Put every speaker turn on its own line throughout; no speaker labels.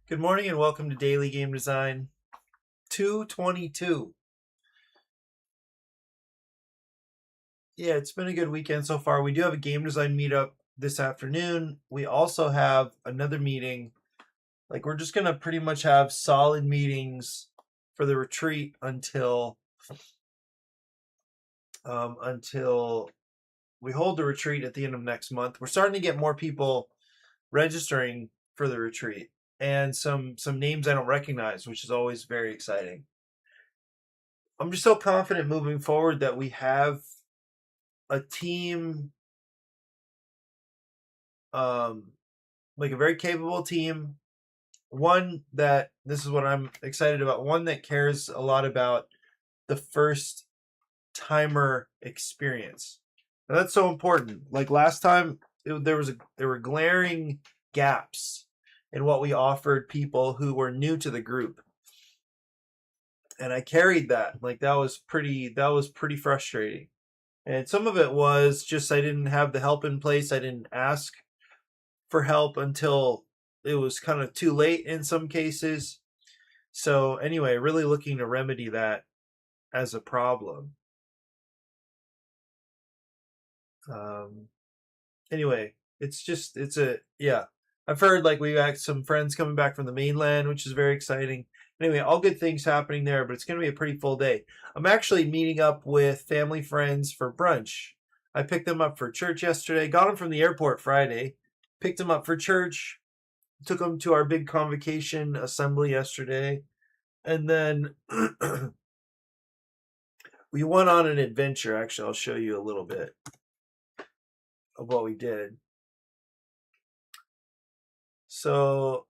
Good morning and welcome to Daily Game Design 222. Yeah, it's been a good weekend so far. We do have a game design meetup this afternoon. We also have another meeting. We're just going to pretty much have solid meetings for the retreat until we hold the retreat at the end of next month. We're starting to get more people registering for the retreat and some names I don't recognize, which is always very exciting. I'm just so confident moving forward that we have a team, like a very capable team. One that, this is what I'm excited about, one that cares a lot about the first timer experience. And that's so important. Like last time, there were glaring gaps in what we offered people who were new to the group. And I carried that. That was pretty frustrating. And some of it was just I didn't have the help in place. I didn't ask for help until it was kind of too late in some cases. So anyway, really looking to remedy that as a problem. Anyway, yeah. I've heard we got some friends coming back from the mainland, which is very exciting. Anyway, all good things happening there, but it's going to be a pretty full day. I'm actually meeting up with family friends for brunch. I picked them up for church yesterday, got them from the airport Friday, picked them up for church, took them to our big convocation assembly yesterday, and then we went on an adventure. Actually, I'll show you a little bit of what we did. So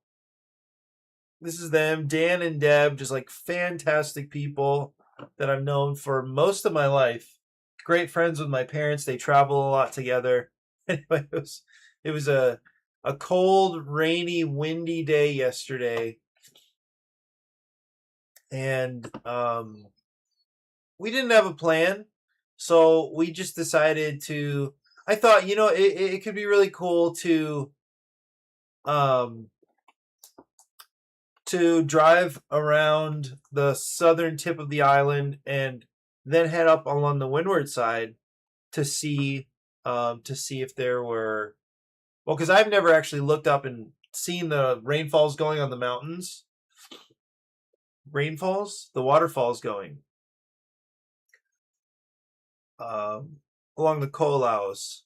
this is them, Dan and Deb, just fantastic people that I've known for most of my life. Great friends with my parents. They travel a lot together. Anyway, it was a cold, rainy, windy day yesterday. And we didn't have a plan. So we just decided to, I thought, it could be really cool to drive around the southern tip of the island and then head up along the windward side to see if there were, well, because I've never actually looked up and seen the rainfalls going on the mountains. Rainfalls, the waterfalls going along the Kolaus.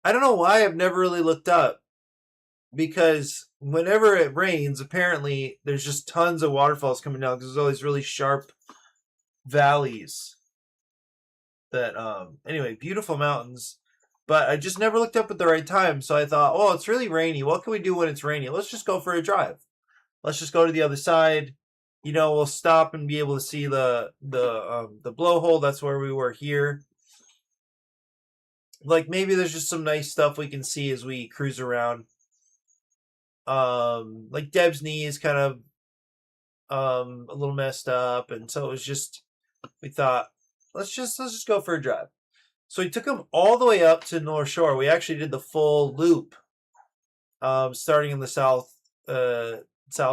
I don't know why I've never really looked up, because whenever it rains, apparently there's just tons of waterfalls coming down because there's all these really sharp valleys that anyway, beautiful mountains. But I just never looked up at the right time, so I thought, oh, it's really rainy. What can we do when it's rainy? Let's just go for a drive. Let's just go to the other side. We'll stop and be able to see the blowhole. That's where we were here. Maybe there's just some nice stuff we can see as we cruise around. Deb's knee is kind of a little messed up, and so it was just, we thought, let's just go for a drive. So we took him all the way up to North Shore. We actually did the full loop, starting in the south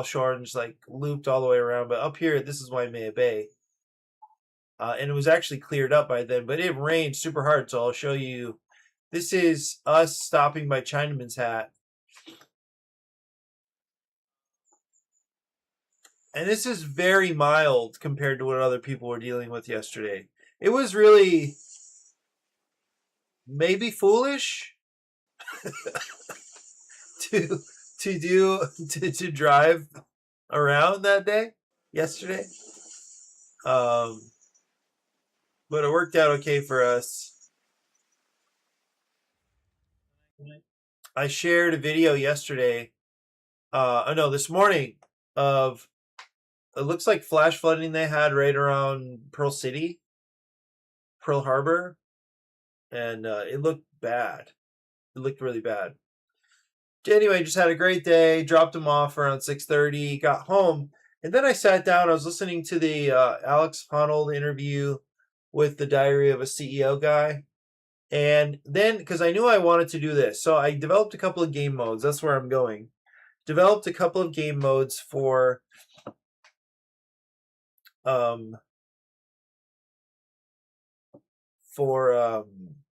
shore and just looped all the way around. But up here, this is Waimea Bay, and it was actually cleared up by then, but it rained super hard. So I'll show you. This is us stopping by Chinaman's Hat. And this is very mild compared to what other people were dealing with yesterday. It was really maybe foolish to drive around that day yesterday. But it worked out okay for us. I shared a video yesterday, this morning, of, it looks like flash flooding they had right around Pearl Harbor, and it looked bad. It looked really bad. Anyway, just had a great day, dropped him off around 6:30, got home, and then I sat down. I was listening to the Alex Honnold interview with the Diary of a CEO guy. And then, because I knew I wanted to do this, so I developed a couple of game modes. That's where I'm going. developed a couple of game modes for ADRA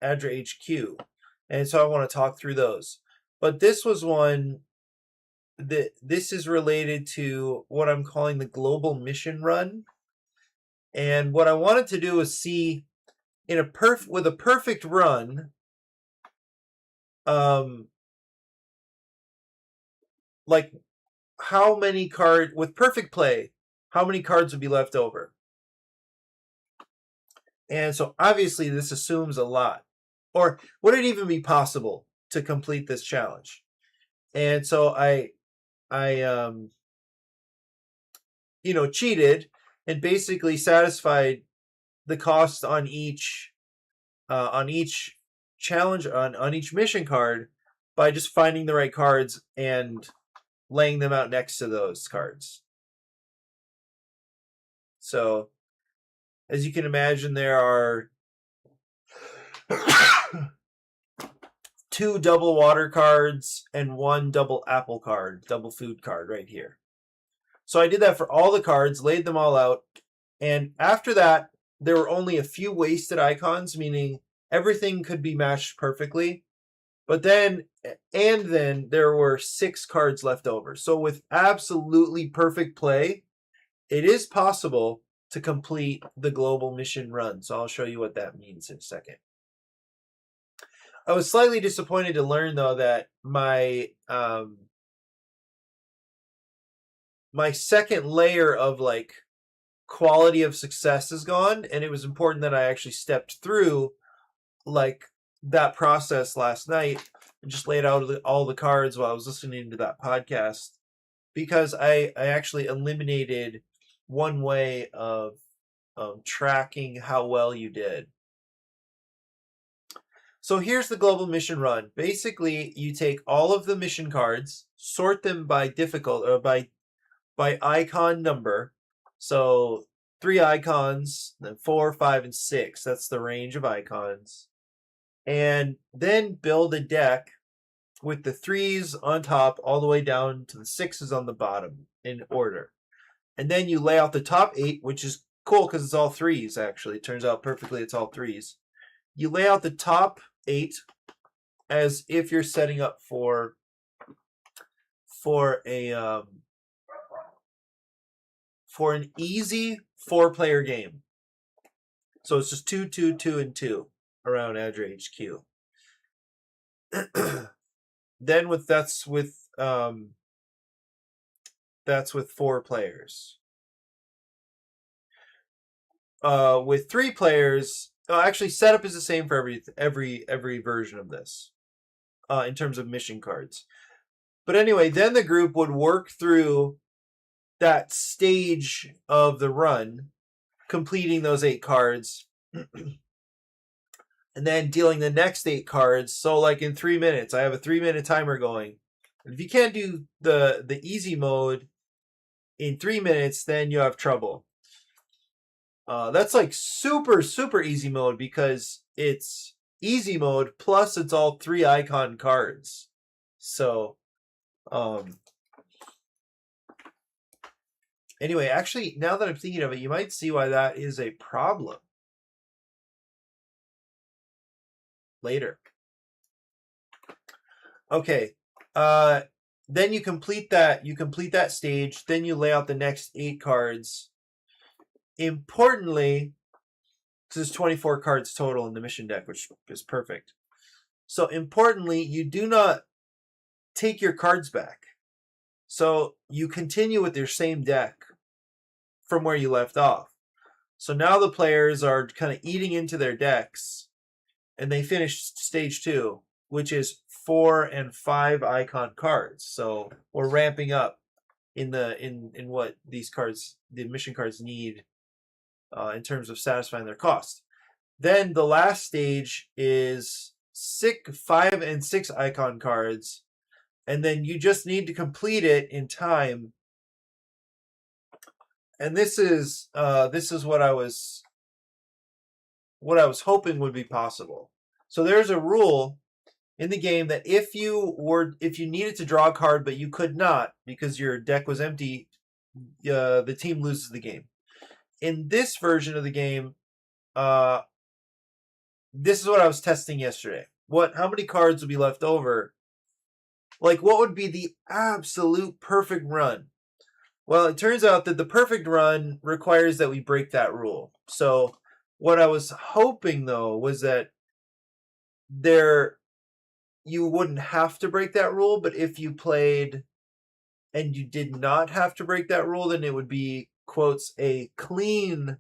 HQ, and so I want to talk through those. But this was one that this is related to what I'm calling the global mission run, and what I wanted to do is see in a with a perfect run, like how many cards with perfect play, how many cards would be left over. And so obviously this assumes a lot. Or would it even be possible to complete this challenge? And so I cheated and basically satisfied the cost on each challenge on each mission card by just finding the right cards and laying them out next to those cards. So as you can imagine, there are 2 double water cards and 1 double apple card, double food card right here. So I did that for all the cards, laid them all out, and after that, there were only a few wasted icons, meaning everything could be matched perfectly. But then there were 6 cards left over. So with absolutely perfect play, it is possible to complete the global mission run. So I'll show you what that means in a second. I was slightly disappointed to learn, though, that my second layer of like quality of success is gone, and it was important that I actually stepped through like that process last night and just laid out all the cards while I was listening to that podcast, because I actually eliminated one way of tracking how well you did. So here's the global mission run. Basically, you take all of the mission cards, sort them by difficult or by icon number. So 3 icons, then 4, 5, and 6. That's the range of icons. And then build a deck with the 3s on top all the way down to the 6s on the bottom in order. And then you lay out the top 8, which is cool because it's all 3s, actually. It turns out perfectly it's all 3s. You lay out the top 8 as if you're setting up for an easy 4-player game. So it's just 2, 2, 2, and 2 around ADRA HQ. Then that's with 4 players. With 3 players, actually setup is the same for every version of this in terms of mission cards. But anyway, then the group would work through that stage of the run, completing those 8 cards, and then dealing the next 8 cards. So like in 3 minutes, I have a 3-minute timer going. And if you can't do the easy mode in 3 minutes, then you have trouble. That's like super, super easy mode because it's easy mode plus it's all 3 icon cards. So, anyway, actually, now that I'm thinking of it, you might see why that is a problem later. Okay. Then you complete that. You complete that stage. Then you lay out the next 8 cards. Importantly, because there's 24 cards total in the mission deck, which is perfect. So importantly, you do not take your cards back. So you continue with your same deck from where you left off. So now the players are kind of eating into their decks, and they finish stage 2, which is 4 and 5 icon cards. So we're ramping up in what these cards, the mission cards, need in terms of satisfying their cost. Then the last stage is 5 and 6 icon cards, and then you just need to complete it in time. And this is what I was hoping would be possible. So there's a rule in the game that if you needed to draw a card but you could not because your deck was empty, the team loses the game. In this version of the game, this is what I was testing yesterday. How many cards would be left over? Like, what would be the absolute perfect run? Well, it turns out that the perfect run requires that we break that rule. So what I was hoping, though, was that you wouldn't have to break that rule, but if you played and you did not have to break that rule, then it would be, quotes, a clean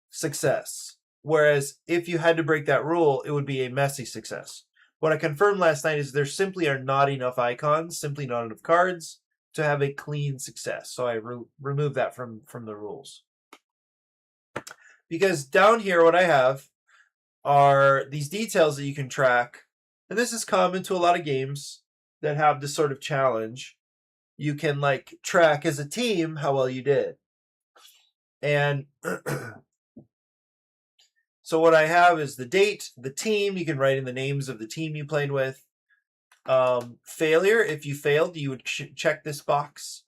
success. Whereas if you had to break that rule, it would be a messy success. What I confirmed last night is there simply are not enough icons, simply not enough cards to have a clean success. So I removed that from the rules. Because down here, what I have are these details that you can track. And this is common to a lot of games that have this sort of challenge. You can like track as a team how well you did. And so what I have is the date, the team. You can write in the names of the team you played with. Failure, if you failed, you would check this box.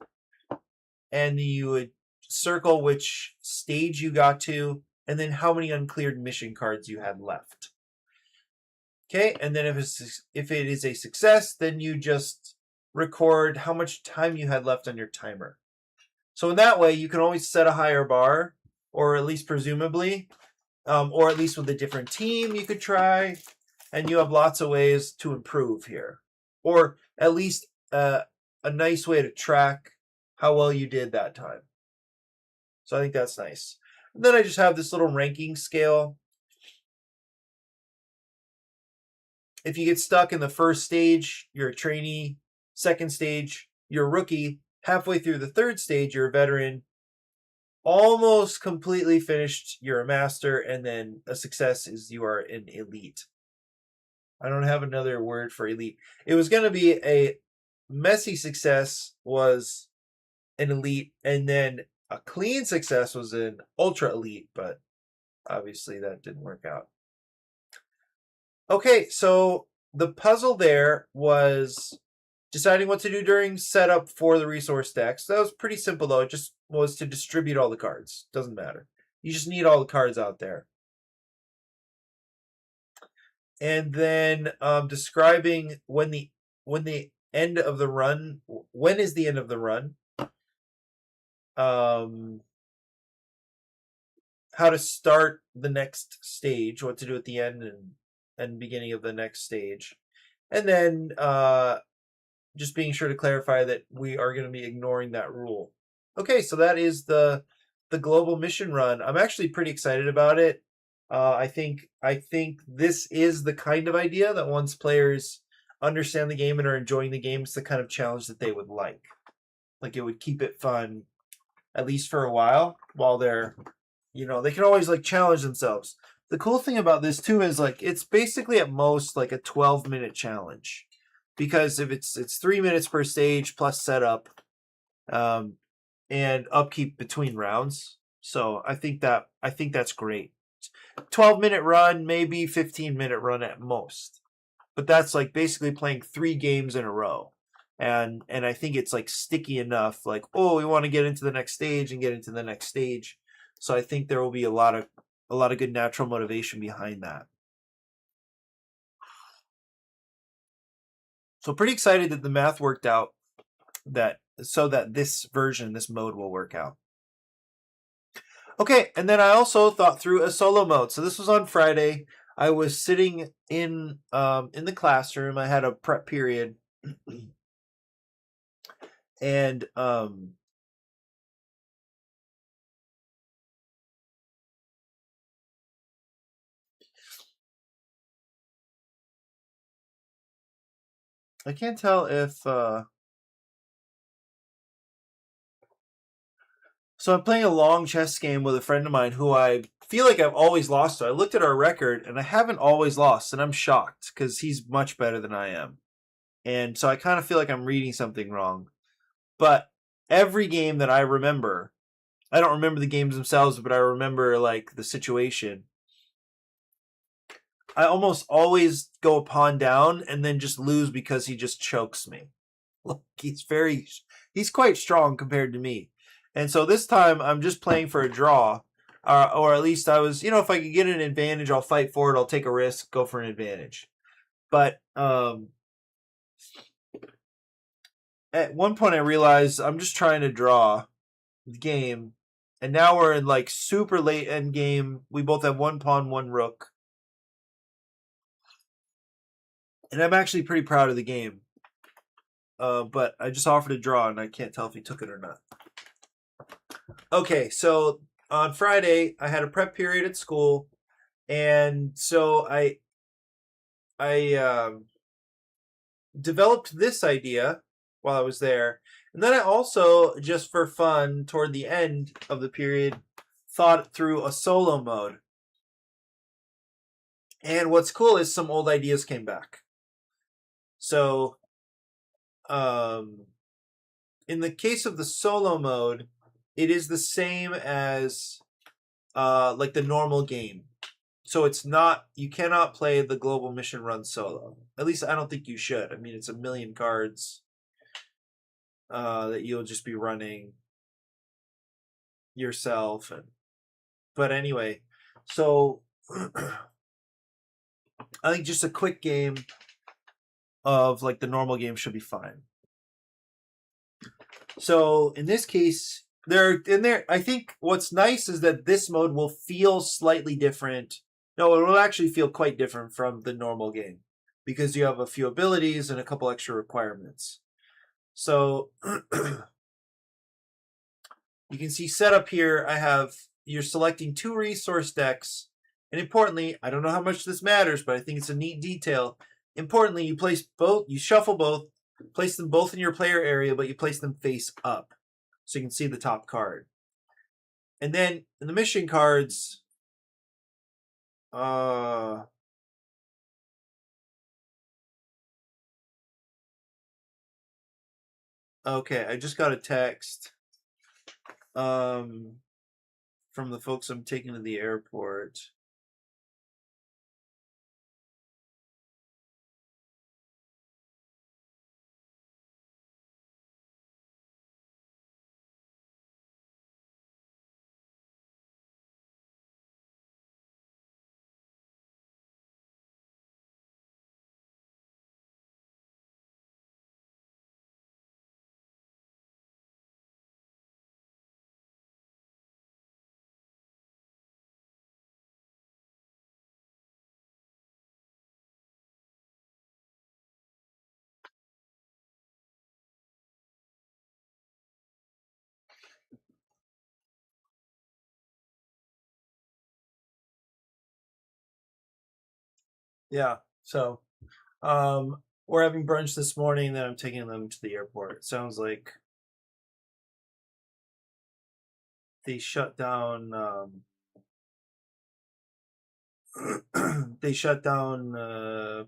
And you would circle which stage you got to, and then how many uncleared mission cards you had left. Okay, and then if it is a success, then you just record how much time you had left on your timer. So in that way, you can always set a higher bar, or at least presumably, or at least with a different team you could try, and you have lots of ways to improve here. Or at least a nice way to track how well you did that time. So I think that's nice. And then I just have this little ranking scale. If you get stuck in the first stage, you're a trainee. Second stage, you're a rookie. Halfway through the third stage, you're a veteran. Almost completely finished, you're a master. And then a success is you are an elite. I don't have another word for elite. It was going to be a messy success was an elite, and then a clean success was an ultra elite, but obviously that didn't work out. Okay, so the puzzle there was deciding what to do during setup for the resource decks. That was pretty simple, though. It just was to distribute all the cards. Doesn't matter. You just need all the cards out there. And then describing when the end of the run, when is the end of the run? How to start the next stage, what to do at the end and beginning of the next stage. And then just being sure to clarify that we are going to be ignoring that rule. Okay, so that is the global mission run. I'm actually pretty excited about it. I think this is the kind of idea that once players understand the game and are enjoying the game, it's the kind of challenge that they would like. Like, it would keep it fun, at least for a while they're, they can always like challenge themselves. The cool thing about this too is like it's basically at most like a 12-minute challenge, because if it's 3 minutes per stage plus setup, and upkeep between rounds. So I think that's great. 12-minute run, maybe 15-minute run at most. But that's like basically playing 3 games in a row. And I think it's like sticky enough, like, oh, we want to get into the next stage and get into the next stage. So I think there will be a lot of good natural motivation behind that. So pretty excited that the math worked out so that this mode will work out. Okay, and then I also thought through a solo mode. So this was on Friday. I was sitting in the classroom. I had a prep period. And I can't tell if so I'm playing a long chess game with a friend of mine who I feel like I've always lost to. I looked at our record and I haven't always lost, and I'm shocked because he's much better than I am. And so I kind of feel like I'm reading something wrong. But every game that I remember, I don't remember the games themselves, but I remember like the situation. I almost always go a pawn down and then just lose because he just chokes me. Look, he's quite strong compared to me. And so this time I'm just playing for a draw. Or at least I was, if I could get an advantage, I'll fight for it. I'll take a risk, go for an advantage. But at one point I realized I'm just trying to draw the game. And now we're in like super late end game. We both have one pawn, one rook. And I'm actually pretty proud of the game. But I just offered a draw, and I can't tell if he took it or not. Okay, so on Friday, I had a prep period at school, and so I developed this idea while I was there. And then I also, just for fun, toward the end of the period, thought through a solo mode. And what's cool is some old ideas came back. So, in the case of the solo mode, it is the same as like the normal game. So it's not, you cannot play the global mission run solo. At least I don't think you should. I mean, it's a million cards that you'll just be running yourself. But anyway, so I think just a quick game of like the normal game should be fine. So in this case, I think what's nice is that this mode will feel slightly different. No, it will actually feel quite different from the normal game because you have a few abilities and a couple extra requirements. So you can see set up here, you're selecting 2 resource decks. And importantly, I don't know how much this matters, but I think it's a neat detail. Importantly, you shuffle both, place them both in your player area, but you place them face up so you can see the top card. And then in the mission cards, okay, I just got a text from the folks I'm taking to the airport. Yeah, so we're having brunch this morning, and then I'm taking them to the airport. It sounds like they shut down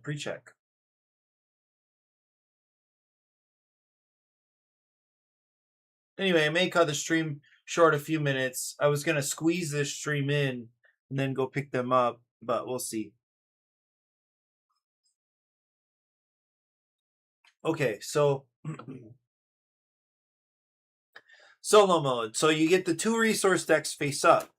pre-check. Anyway, I may cut the stream short a few minutes. I was gonna squeeze this stream in and then go pick them up, but we'll see. Okay, so solo mode. So you get the 2 resource decks face up.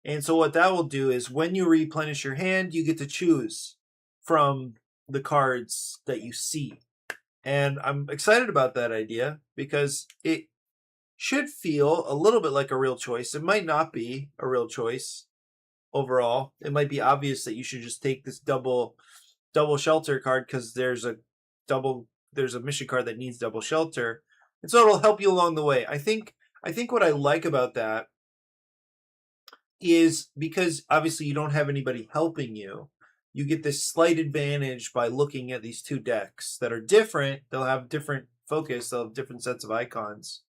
And so what that will do is when you replenish your hand, you get to choose from the cards that you see. And I'm excited about that idea because it should feel a little bit like a real choice. It might not be a real choice overall. It might be obvious that you should just take this double shelter card because there's a mission card that needs double shelter. And so it'll help you along the way. I think what I like about that is because obviously you don't have anybody helping you. You get this slight advantage by looking at these 2 decks that are different. They'll have different focus. They'll have different sets of icons.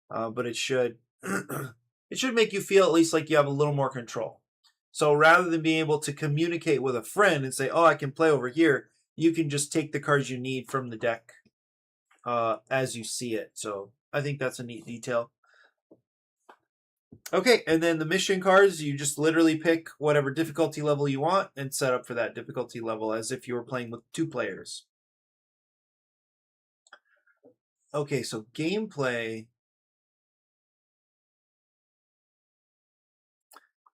But it should it should make you feel at least like you have a little more control. So rather than being able to communicate with a friend and say, "Oh, I can play over here," you can just take the cards you need from the deck as you see it. So I think that's a neat detail. Okay, and then the mission cards, you just literally pick whatever difficulty level you want and set up for that difficulty level as if you were playing with 2 players. Okay, so gameplay.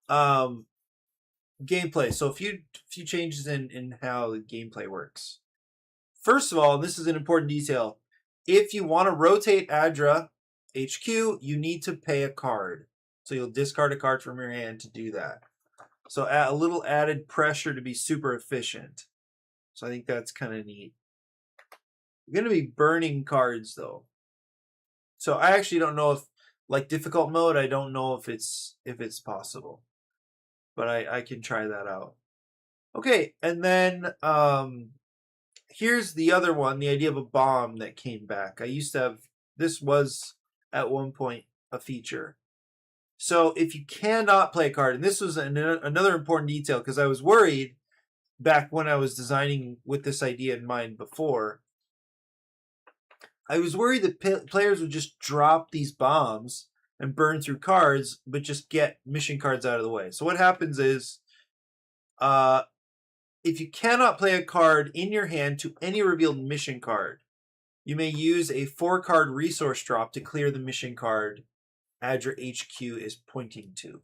Um, Gameplay. So a few changes in how the gameplay works. First of all, and this is an important detail, if you want to rotate ADRA HQ, you need to pay a card. So you'll discard a card from your hand to do that. So a little added pressure to be super efficient. So I think that's kind of neat. You're going to be burning cards though. So I actually don't know if, like difficult mode, I don't know if it's possible. But I can try that out. Okay, and then here's the other one, the idea of a bomb that came back. I used to have, this was at one point a feature. So if you cannot play a card, and this was another important detail because I was worried back when I was designing with this idea in mind before, I was worried that players would just drop these bombs and burn through cards, but just get mission cards out of the way. So what happens is, if you cannot play a card in your hand to any revealed mission card, you may use a 4-card resource drop to clear the mission card ADRA HQ is pointing to.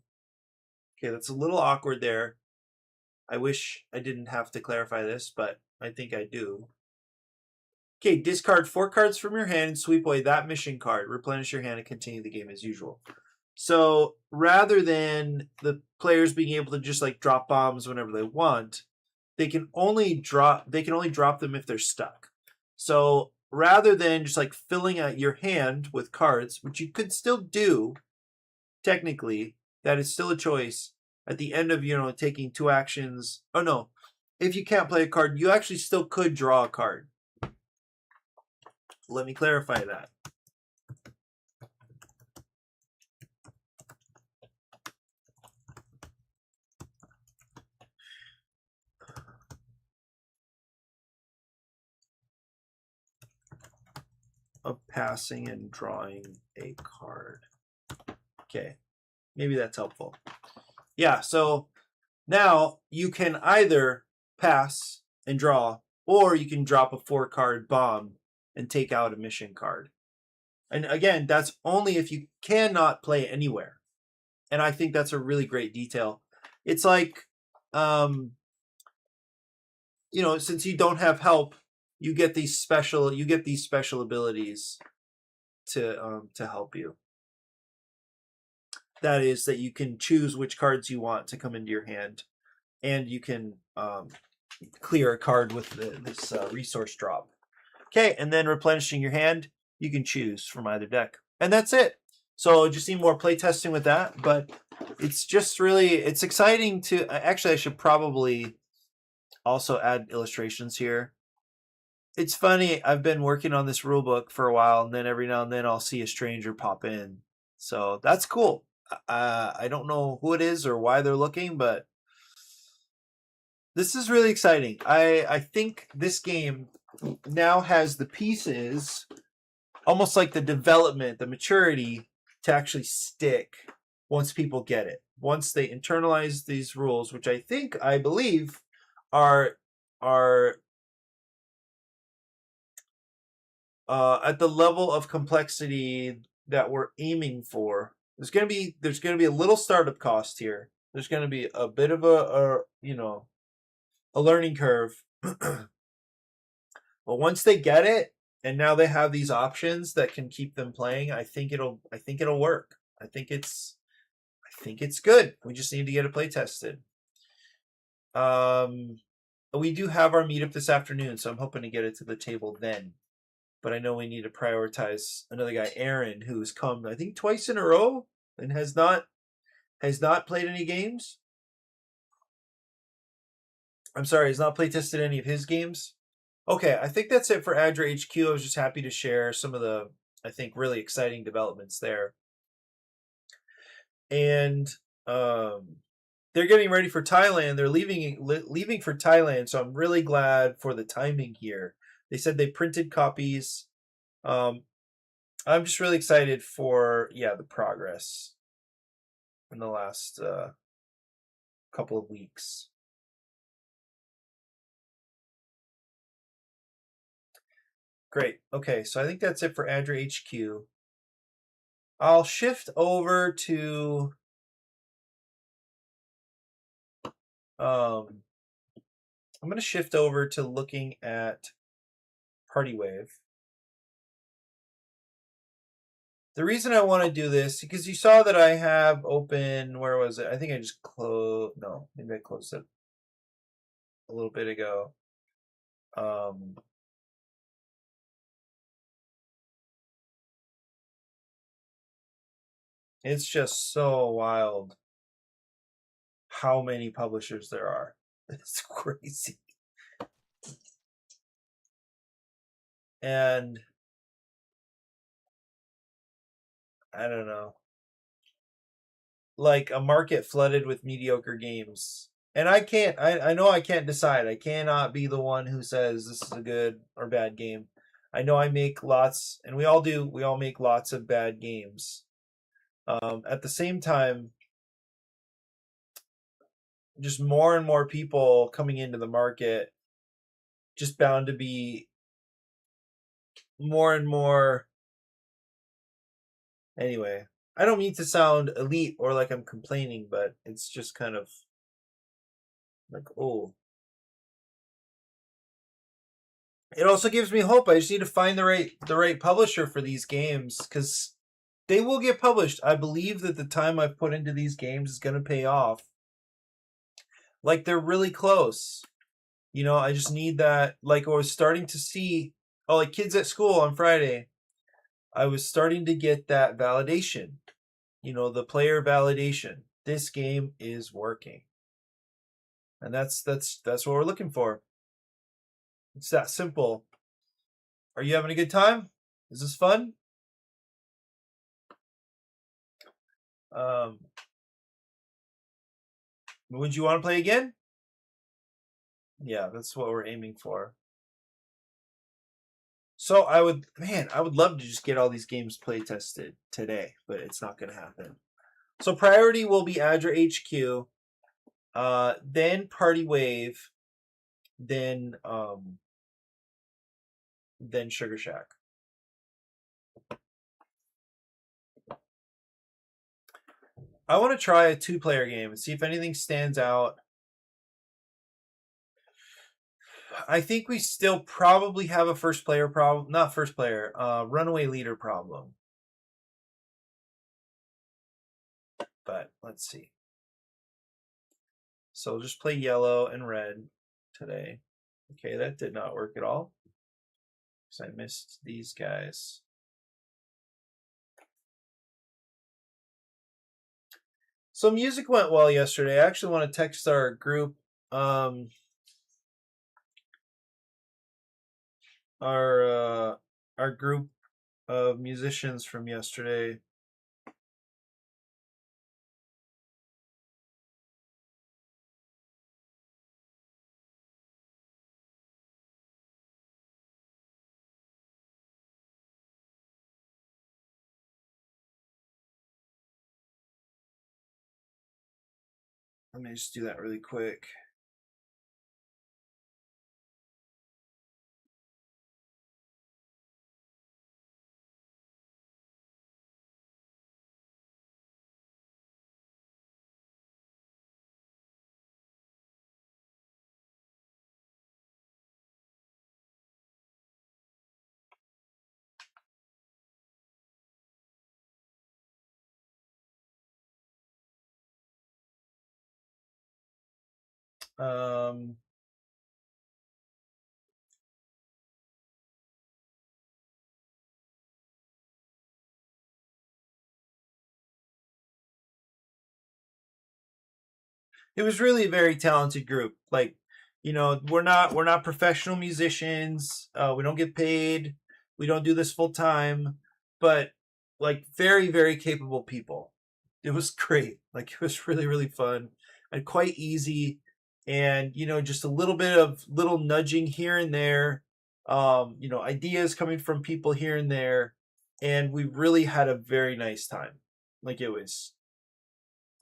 Okay, that's a little awkward there. I wish I didn't have to clarify this, but I think I do. Okay, discard 4 cards from your hand and sweep away that mission card. Replenish your hand and continue the game as usual. So rather than the players being able to just like drop bombs whenever they want, they can only drop them if they're stuck. So rather than just like filling out your hand with cards, which you could still do technically, that is still a choice at the end of, taking 2 actions. Oh no, if you can't play a card, you actually still could draw a card. Let me clarify that. Of passing and drawing a card. Okay, maybe that's helpful. Yeah, so now you can either pass and draw, or you can drop a 4-card bomb and take out a mission card. And again, that's only if you cannot play anywhere. And I think that's a really great detail. It's like, since you don't have help, you get these special abilities to help you. That is that you can choose which cards you want to come into your hand, and you can clear a card with this resource drop. Okay, and then replenishing your hand, you can choose from either deck. And that's it. So just need more playtesting with that, but it's just really, it's exciting to, actually I should probably also add illustrations here. It's funny, I've been working on this rule book for a while, and then every now and then I'll see a stranger pop in. So that's cool. I don't know who it is or why they're looking, but this is really exciting. I think this game now has the pieces, almost like the development, the maturity to actually stick once people get it. Once they internalize these rules, which I believe are at the level of complexity that we're aiming for. There's gonna be a little startup cost here. There's gonna be a bit of a learning curve. But once they get it, and now they have these options that can keep them playing, I think it'll work. I think it's good. We just need to get it play tested. We do have our meetup this afternoon, so I'm hoping to get it to the table then. But I know we need to prioritize another guy, Aaron, who's come, I think, twice in a row and has not played any games. I'm sorry, has not play tested any of his games. Okay, I think that's it for ADRA HQ. I was just happy to share some of the, I think, really exciting developments there. And they're getting ready for Thailand. They're leaving for Thailand, so I'm really glad for the timing here. They said they printed copies. I'm just really excited for the progress. in the last couple of weeks. Great. Okay, so I think that's it for ADRA HQ. I'll shift over to I'm going to shift over to looking at Party Wave. The reason I want to do this, because you saw that I have open, where was it? I think I just closed, no, maybe I closed it a little bit ago. It's just so wild how many publishers there are. It's crazy. And I don't know. Like a market flooded with mediocre games. And I know I can't decide. I cannot be the one who says this is a good or bad game. I know I make lots, and we all do, we all make lots of bad games. At the same time, just more and more people coming into the market, just bound to be more and more. Anyway, I don't mean to sound elite or like I'm complaining, but it's just kind of like, oh. It also gives me hope. I just need to find the right publisher for these games, because they will get published. I believe that the time I've put into these games is going to pay off. Like, they're really close. You know, I just need that. Like, I was starting to see, oh, like Kids at School on Friday, I was starting to get that validation. You know, the player validation. This game is working. And that's what we're looking for. It's that simple. Are you having a good time? Is this fun? Would you want to play again? Yeah, that's what we're aiming for. So I would love to just get all these games play tested today, but it's not going to happen. So priority will be ADRA HQ, then Party Wave, then Sugar Shack. I want to try a 2-player game and see if anything stands out. I think we still probably have a first player problem, not first player, runaway leader problem. But let's see. So we'll just play yellow and red today. Okay, that did not work at all, because I missed these guys. So music went well yesterday. I actually want to text our group, our group of musicians from yesterday. Let me just do that really quick. It was really a very talented group. Like, you know, we're not professional musicians. We don't get paid. We don't do this full time, but like very, very capable people. It was great. Like, it was really, really fun and quite easy. And, you know, just a little bit of little nudging here and there. You know, ideas coming from people here and there. And we really had a very nice time. Like,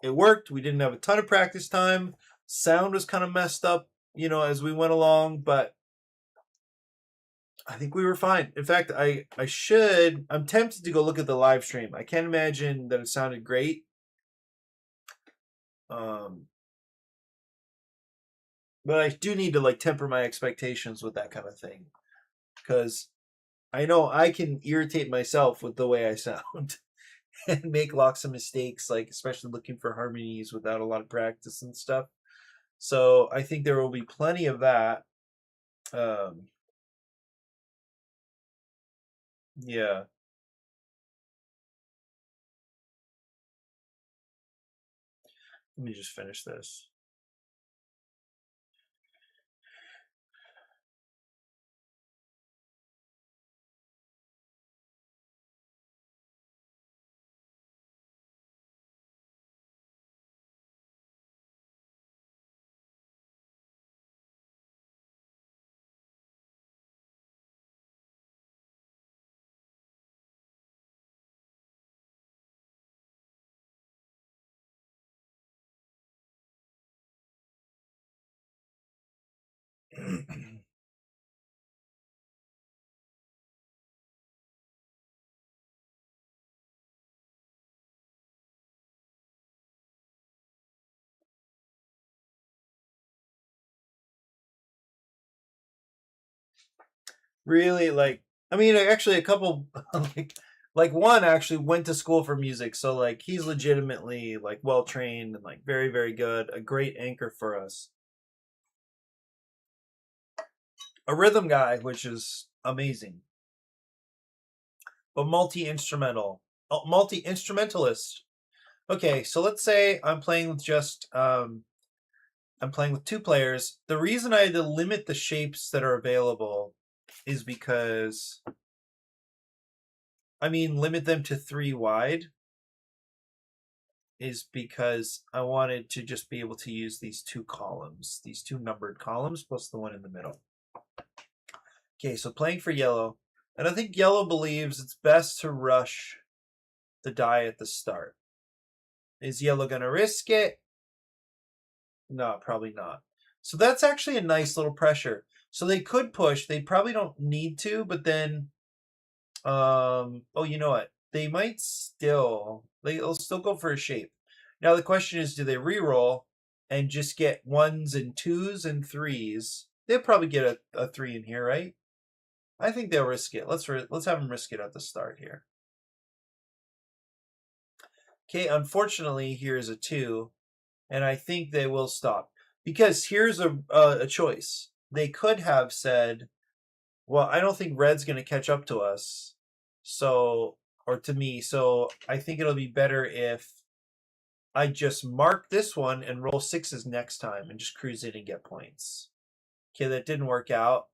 it worked. We didn't have a ton of practice time. Sound was kind of messed up, as we went along, but I think we were fine. In fact, I'm tempted to go look at the live stream. I can't imagine that it sounded great. But I do need to like temper my expectations with that kind of thing, because I know I can irritate myself with the way I sound and make lots of mistakes, like especially looking for harmonies without a lot of practice and stuff. So I think there will be plenty of that. Um, yeah. Let me just finish this. Really, like, I mean, actually, a couple, like one actually went to school for music, so like he's legitimately like well trained and like very, very good, a great anchor for us. A rhythm guy, which is amazing, but multi instrumentalist. Okay, so let's say I'm playing with two players. The reason I had to limit the shapes that are available is because, limit them to 3 wide is because I wanted to just be able to use these two columns, these two numbered columns plus the one in the middle. Okay, so playing for yellow, and I think yellow believes it's best to rush the die at the start. Is yellow going to risk it? No, probably not. So that's actually a nice little pressure. So they could push. They probably don't need to, but then, oh, you know what? They'll still go for a shape. Now the question is, do they re-roll and just get 1s and 2s and 3s? They'll probably get a 3 in here, right? I think they'll risk it. Let's have them risk it at the start here. Okay, unfortunately, here's a 2, and I think they will stop. Because here's a choice. They could have said, well, I don't think red's going to catch up to us, or to me, so I think it'll be better if I just mark this one and roll 6s next time and just cruise in and get points. Okay, that didn't work out.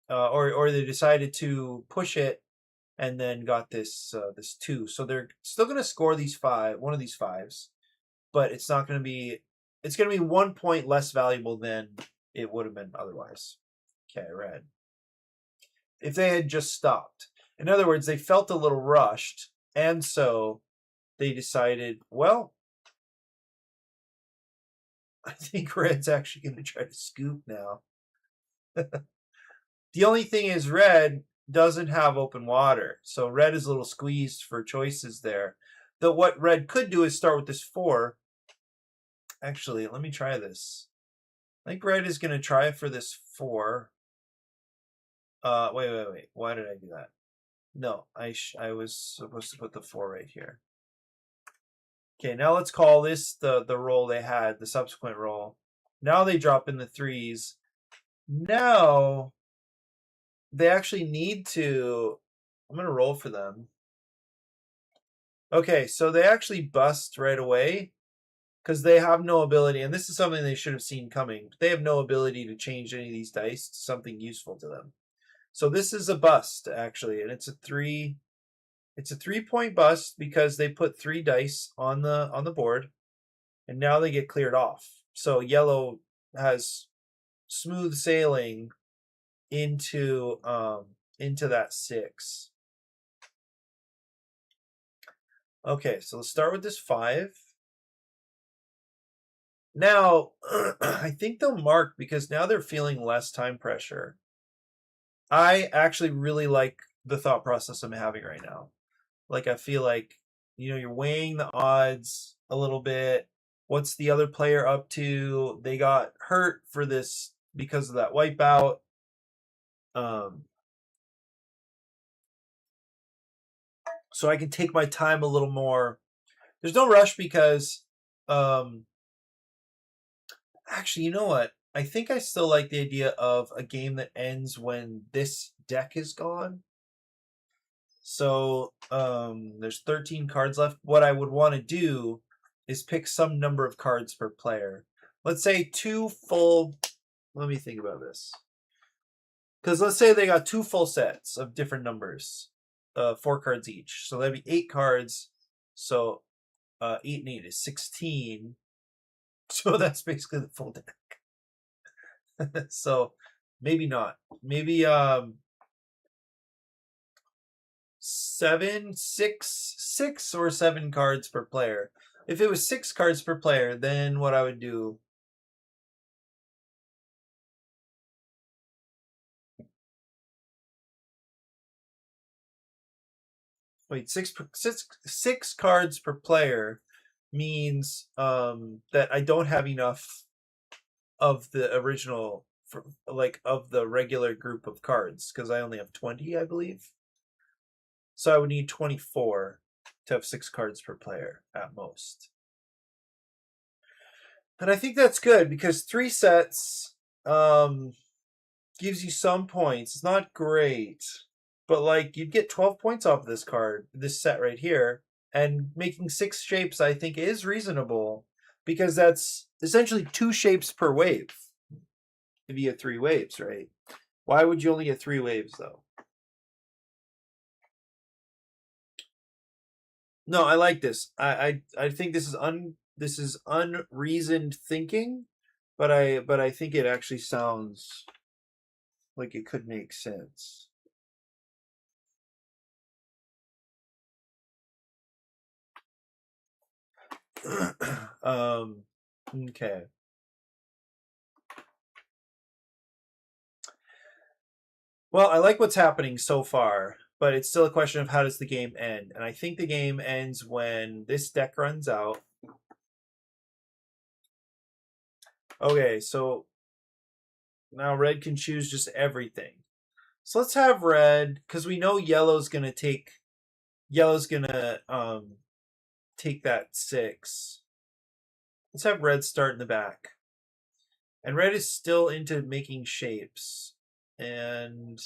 Or they decided to push it and then got this 2. So they're still going to score one of these 5s, but it's not going to be. It's going to be 1 point less valuable than it would have been otherwise. Okay, red. If they had just stopped, in other words, they felt a little rushed, and so they decided, well, I think red's actually going to try to scoop now. The only thing is red doesn't have open water, so red is a little squeezed for choices there. Though what red could do is start with this 4. Actually, let me try this. I think red is going to try for this 4. Wait. Why did I do that? No, I was supposed to put the 4 right here. Okay, now let's call this the roll they had, the subsequent roll. Now they drop in the 3s. Now they actually need to. I'm going to roll for them. Okay, so they actually bust right away because they have no ability, and this is something they should have seen coming. They have no ability to change any of these dice to something useful to them. So this is a bust actually, and it's a 3. It's a 3-point bust because they put 3 dice on the board, and now they get cleared off. So yellow has smooth sailing into that 6. Okay, so let's start with this 5. Now, I think they'll mark because now they're feeling less time pressure. I actually really like the thought process I'm having right now. Like, I feel like, you're weighing the odds a little bit. What's the other player up to? They got hurt for this because of that wipeout. So I can take my time a little more. There's no rush because, actually, you know what? I think I still like the idea of a game that ends when this deck is gone. So there's 13 cards left. What I would want to do is pick some number of cards per player. Let's say 2 full. Let me think about this. Because let's say they got 2 full sets of different numbers, 4 cards each. So that'd be 8 cards. So 8 and 8 is 16. So that's basically the full deck. So maybe not. Maybe 6 or 7 cards per player. If it was 6 cards per player, then what I would do. Wait, six cards per player means that I don't have enough of the original, of the regular group of cards, because I only have 20, I believe. So I would need 24 to have 6 cards per player at most. And I think that's good because 3 sets gives you some points. It's not great, but like you'd get 12 points off of this set right here. And making 6 shapes, I think, is reasonable because that's essentially 2 shapes per wave. If you get 3 waves, right? Why would you only get 3 waves though? No, I like this. I think this is unreasoned thinking, but I think it actually sounds like it could make sense. Okay. Well, I like what's happening so far, but it's still a question of how does the game end? And I think the game ends when this deck runs out. Okay, so now red can choose just everything. So let's have red, because we know yellow's gonna take take that 6. Let's have red start in the back. And red is still into making shapes. And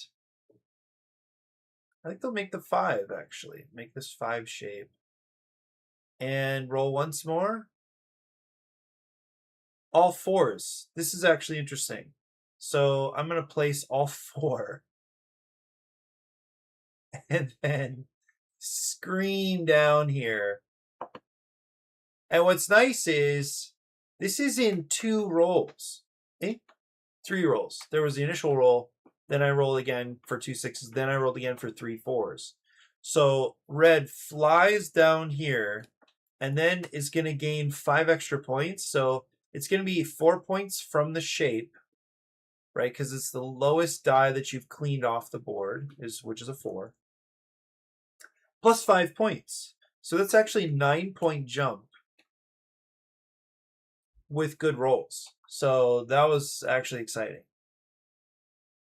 I think they'll make the 5, actually. Make this 5 shape. And roll once more. All 4s. This is actually interesting. So I'm going to place all 4. And then scream down here. And what's nice is this is in 2 rolls. 3 rolls. There was the initial roll. Then I rolled again for 2 6s. Then I rolled again for 3 4s. So red flies down here and then is going to gain 5 extra points. So it's going to be 4 points from the shape, right? Because it's the lowest die that you've cleaned off the board, which is a 4. Plus 5 points. So that's actually a 9-point jump with good rolls. So that was actually exciting.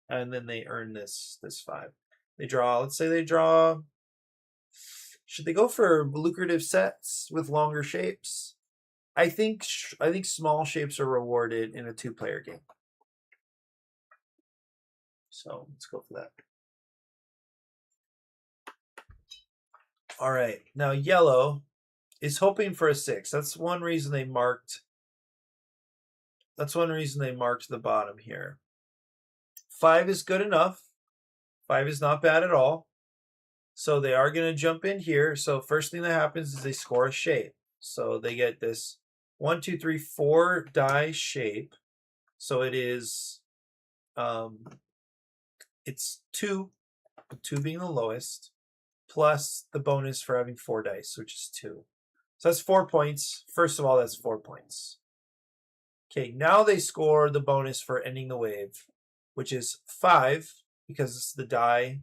And then they earn this 5. They draw, let's say they draw. Should they go for lucrative sets with longer shapes? I think small shapes are rewarded in a 2-player game. So let's go for that. All right, now yellow is hoping for a 6. That's one reason they marked. That's one reason they marked the bottom here. 5 is good enough. 5 is not bad at all. So they are going to jump in here. So first thing that happens is they score a shape. So they get this 1, 2, 3, 4 die shape. So it is, it's 2 being the lowest, plus the bonus for having 4 dice, which is 2. So that's 4 points. First of all, that's 4 points. Okay, now they score the bonus for ending the wave, which is 5 because it's the die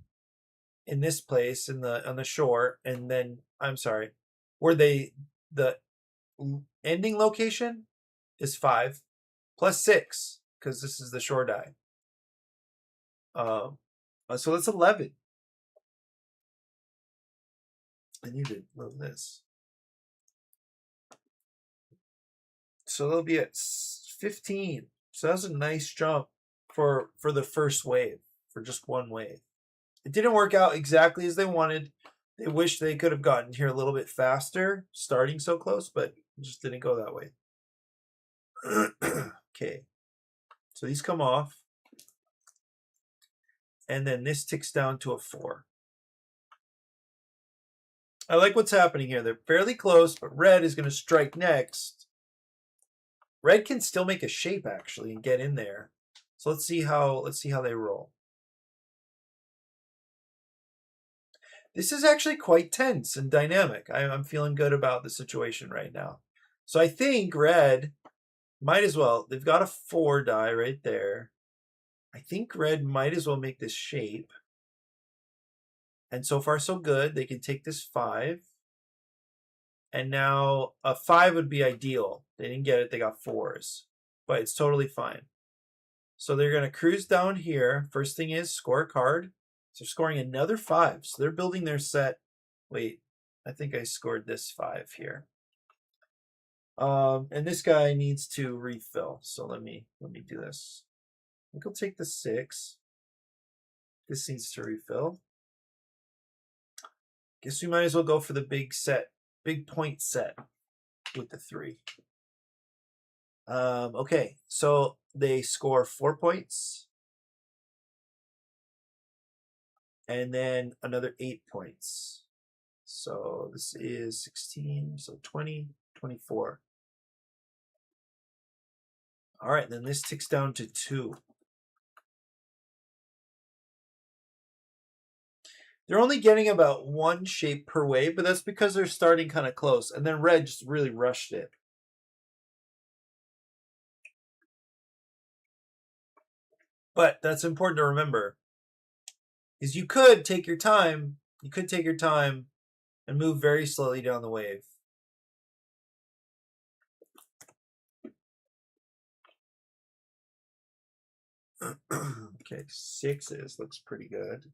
in this place on the shore, and then I'm sorry, where the ending location is 5 plus 6 because this is the shore die. So that's 11. I need to move this. So they'll be at 15. So that's a nice jump for the first wave, for just one wave. It didn't work out exactly as they wanted. They wish they could have gotten here a little bit faster, starting so close, but it just didn't go that way. Okay. So these come off. And then this ticks down to a 4. I like what's happening here. They're fairly close, but red is going to strike next. Red can still make a shape actually and get in there. So let's see how they roll. This is actually quite tense and dynamic. I'm feeling good about the situation right now. So I think red might as well. They've got a 4 die right there. I think red might as well make this shape. And so far so good. They can take this 5. And now a 5 would be ideal. They didn't get it. They got 4s. But it's totally fine. So they're going to cruise down here. First thing is score a card. So they're scoring another 5. So they're building their set. Wait, I think I scored this 5 here. And this guy needs to refill. So let me do this. I think I'll take the 6. This needs to refill. Guess we might as well go for the big point set with the 3. Okay, so they score 4 points. And then another 8 points. So this is 16, so 20, 24. All right, then this ticks down to 2. They're only getting about 1 shape per wave, but that's because they're starting kind of close. And then red just really rushed it. But that's important to remember. Is you could take your time. You could take your time and move very slowly down the wave. Okay, 6s looks pretty good.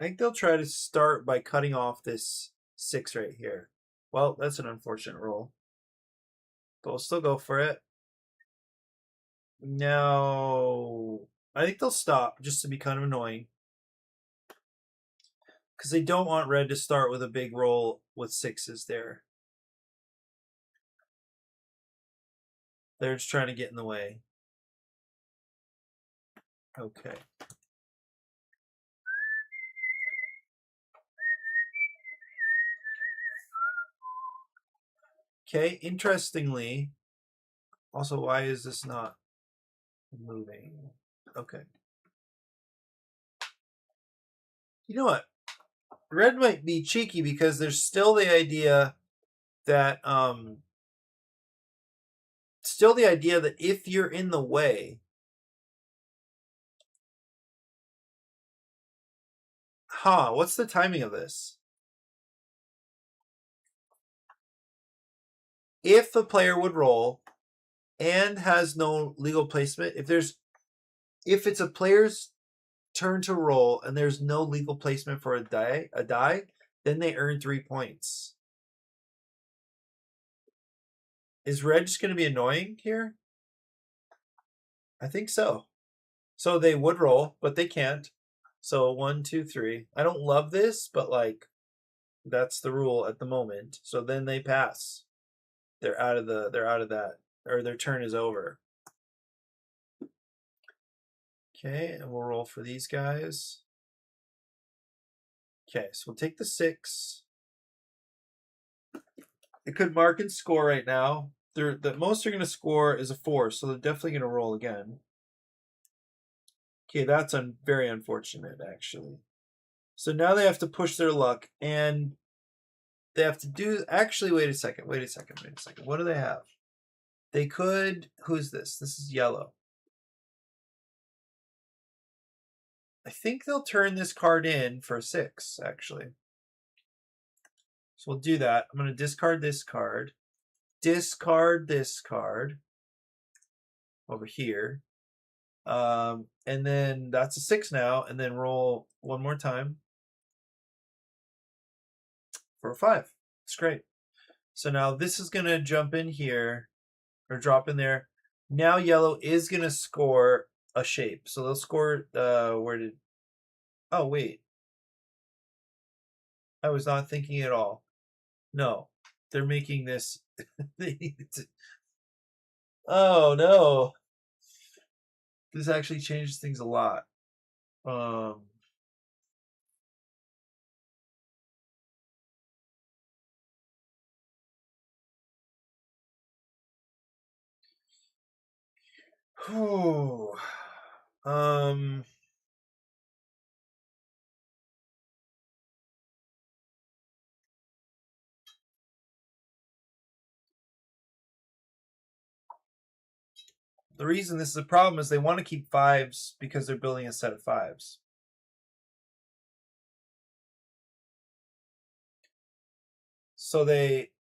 I think they'll try to start by cutting off this 6 right here. Well, that's an unfortunate roll. But we'll still go for it. No. I think they'll stop just to be kind of annoying. Because they don't want red to start with a big roll with 6s there. They're just trying to get in the way. Okay. Okay, interestingly, also, why is this not moving? Okay. You know what? Red might be cheeky because there's still the idea that if you're in the way, what's the timing of this? If the player would roll and has no legal placement, if it's a player's turn to roll and there's no legal placement for a die, then they earn 3 points. Is red just going to be annoying here? I think so. So they would roll, but they can't. So 1, 2, 3. I don't love this, but like that's the rule at the moment. So then they pass. They're out of that, or their turn is over. Okay, and we'll roll for these guys. Okay, so we'll take the 6. It could mark and score right now. The most they're going to score is a 4, so they're definitely going to roll again. Okay, that's very unfortunate, actually. So now they have to push their luck, and they have to do. Actually, wait a second. Wait a second. Wait a second. What do they have? They could. Who's this? This is yellow. I think they'll turn this card in for a 6, actually. So we'll do that. I'm going to discard this card. Discard this card over here. And then that's a 6 now. And then roll one more time for a 5. It's great. So now this is going to jump in here or drop in there. Now yellow is going to score a shape. So they'll score, where did, oh, wait. I was not thinking at all. No, they're making this, they need to, oh no. This actually changes things a lot. Whew. The reason this is a problem is they want to keep 5s because they're building a set of 5s. So they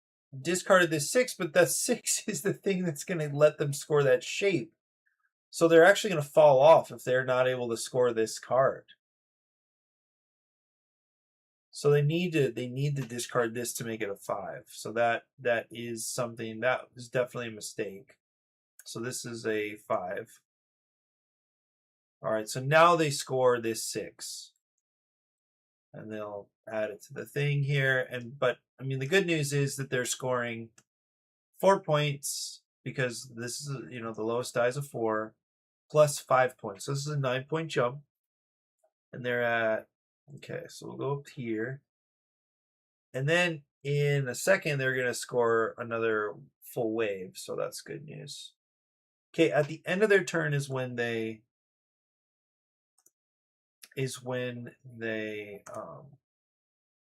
discarded this 6, but that 6 is the thing that's going to let them score that shape. So they're actually going to fall off if they're not able to score this card. So they need to discard this to make it a 5. So that is something that is definitely a mistake. So this is a 5. All right, so now they score this 6. And they'll add it to the thing here. But I mean, the good news is that they're scoring 4 points because this is, the lowest die is a 4 plus 5 points. So this is a 9-point jump. And they're at, okay, so we'll go up here. And then in a second, they're going to score another full wave. So that's good news. Okay, at the end of their turn is when they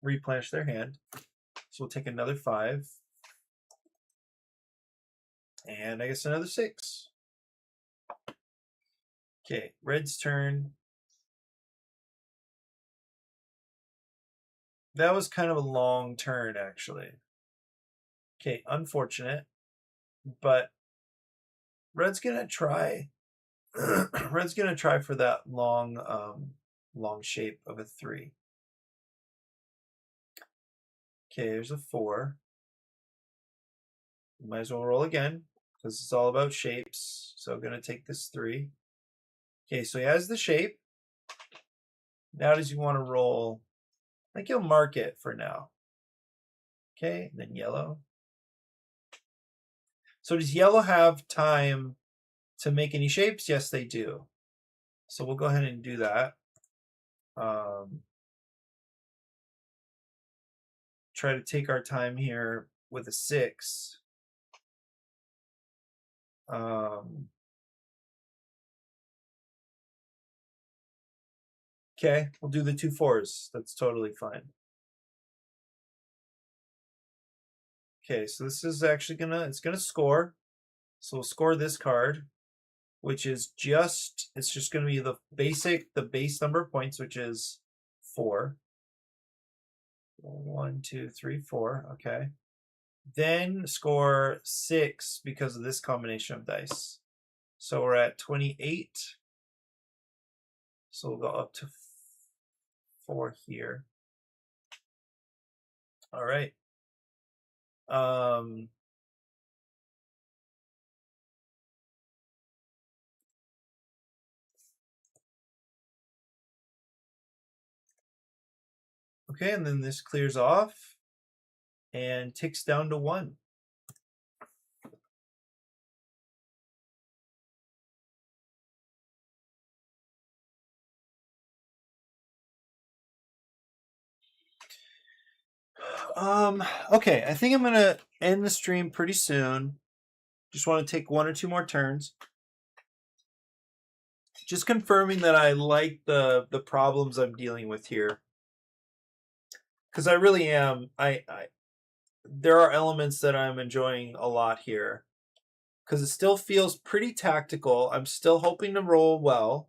replenish their hand. So we'll take another 5. And I guess another 6. Okay, red's turn. That was kind of a long turn, actually. Okay, unfortunate. But red's gonna try. Red's gonna try for that long shape of a 3. Okay, there's a 4. Might as well roll again because it's all about shapes. So I'm gonna take this 3. Okay, so he has the shape. Now does he want to roll? I think he'll mark it for now. Okay, then yellow. So does yellow have time to make any shapes? Yes, they do. So we'll go ahead and do that. Try to take our time here with a 6. Okay, we'll do the 2 4s. That's totally fine. Okay, so this is actually it's gonna score. So we'll score this card, which is it's just gonna be the base number of points, which is 4. 1, 2, 3, 4. Okay. Then score 6 because of this combination of dice. So we're at 28. So we'll go up to 4 here. All right. Okay, and then this clears off and ticks down to 1. Okay, I think I'm gonna end the stream pretty soon. Just want to take 1 or 2 more turns. Just confirming that I like the problems I'm dealing with here. Because I really am. There are elements that I'm enjoying a lot here. Because it still feels pretty tactical. I'm still hoping to roll well.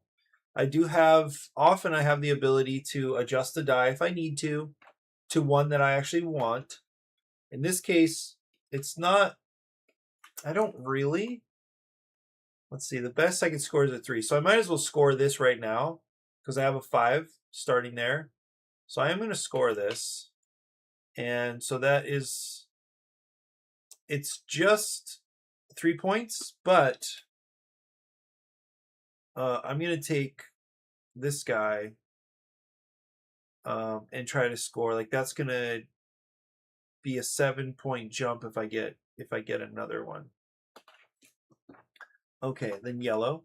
I do have, often I have the ability to adjust the die if I need to one that I actually want. In this case, it's not, I don't really. Let's see, the best I can score is a 3. So I might as well score this right now because I have a 5 starting there. So I am going to score this. And so that is, it's just 3 points, but I'm going to take this guy and try to score. Like that's going to be a 7-point jump if I get another one. Okay, then yellow.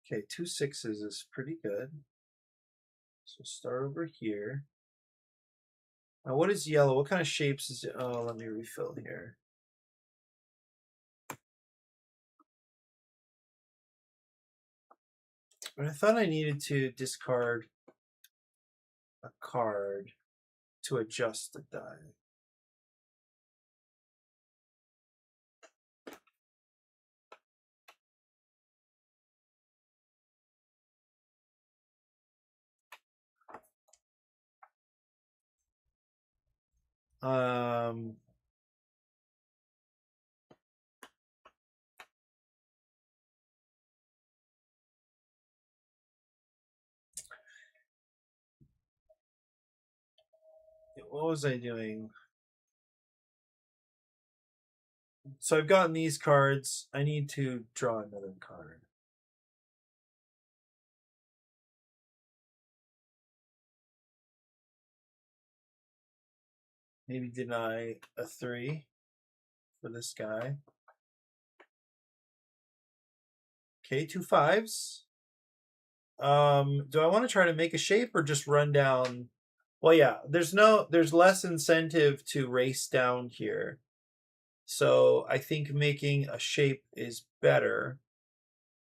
Okay, 2 6s is pretty good. So start over here. Now what is yellow? What kind of shapes is it? Oh, let me refill here. But I thought I needed to discard a card to adjust the die. What was I doing? So I've gotten these cards. I need to draw another card. Maybe deny a 3 for this guy. Okay, 2 5s. Do I want to try to make a shape or just run down? Well, yeah, there's less incentive to race down here. So I think making a shape is better.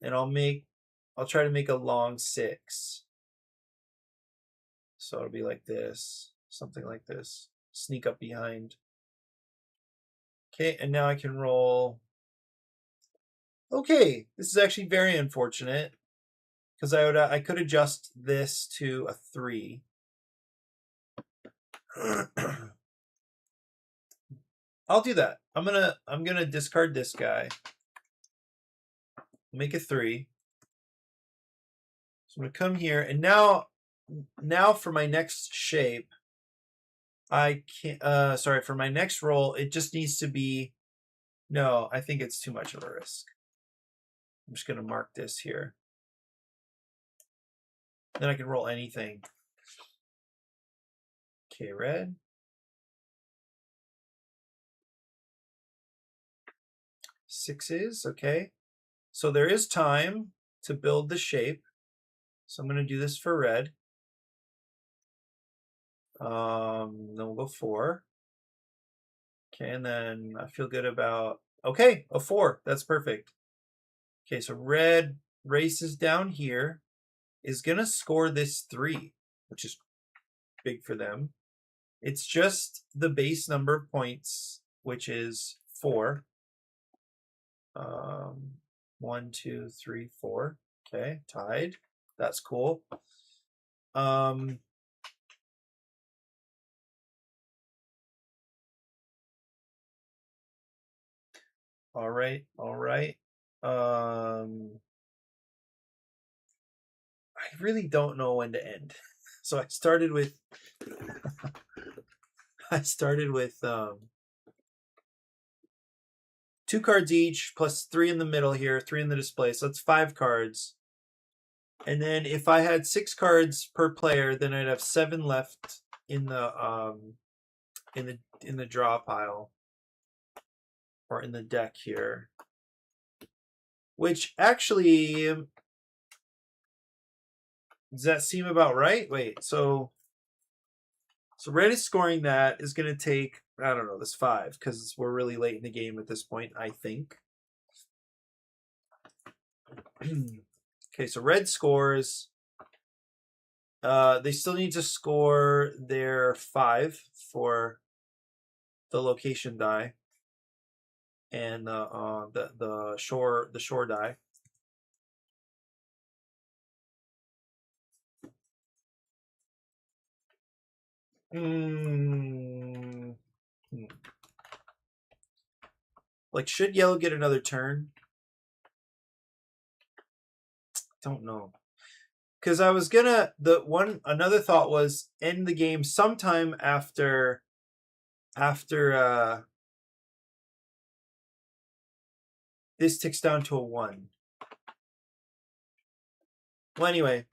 And I'll try to make a long 6. So it'll be like this, something like this. Sneak up behind. Okay, and now I can roll. Okay, this is actually very unfortunate because I could adjust this to a 3. I'll do that. I'm gonna discard this guy. Make a 3. So I'm gonna come here, and now for my next shape, I can't. Sorry, for my next roll, it just needs to be. No, I think it's too much of a risk. I'm just gonna mark this here. Then I can roll anything. Okay, red. 6s, okay. So there is time to build the shape. So I'm going to do this for red. Then we'll go 4. Okay, and then I feel good about, okay, a 4. That's perfect. Okay, so red races down here, is going to score this 3, which is big for them. It's just the base number of points, which is 4. 1, 2, 3, 4. Okay, tied. That's cool. All right, all right. I really don't know when to end. So I started with 2 cards each plus 3 in the middle here, 3 in the display. So that's 5 cards. And then if I had 6 cards per player, then I'd have 7 left in the draw pile or in the deck here. Which actually, does that seem about right? Wait, so So red is scoring that. Is going to take, I don't know, this 5 because we're really late in the game at this point, I think. Okay, so red scores. They still need to score their 5 for the location die and the shore die. Like, should yellow get another turn? Don't know. Because I was gonna another thought was end the game sometime after this ticks down to a 1. Well, anyway,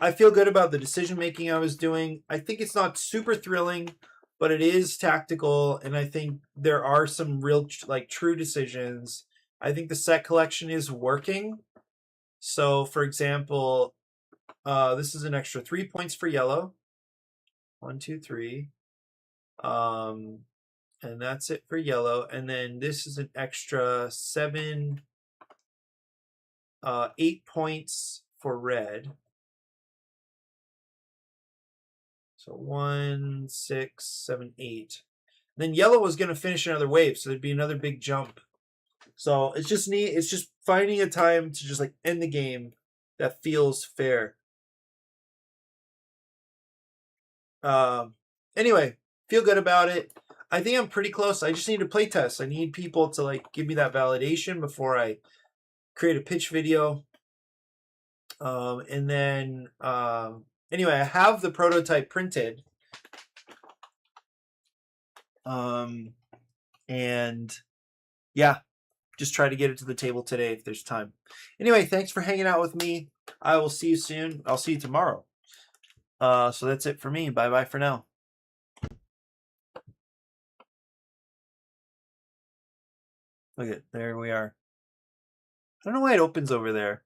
I feel good about the decision making I was doing. I think it's not super thrilling, but it is tactical, and I think there are some real like true decisions. I think the set collection is working. So, for example, this is an extra 3 points for yellow. 1, 2, 3. And that's it for yellow. And then this is an extra 8 points for red. So 1, 6, 7, 8. Then yellow was going to finish another wave, so there'd be another big jump. So it's just neat. It's just finding a time to just like end the game that feels fair. Anyway, feel good about it. I think I'm pretty close. I just need to play test. I need people to like give me that validation before I create a pitch video. And then anyway, I have the prototype printed. And yeah, just try to get it to the table today if there's time. Anyway, thanks for hanging out with me. I will see you soon. I'll see you tomorrow. So that's it for me. Bye-bye for now. Look at, there we are. I don't know why it opens over there.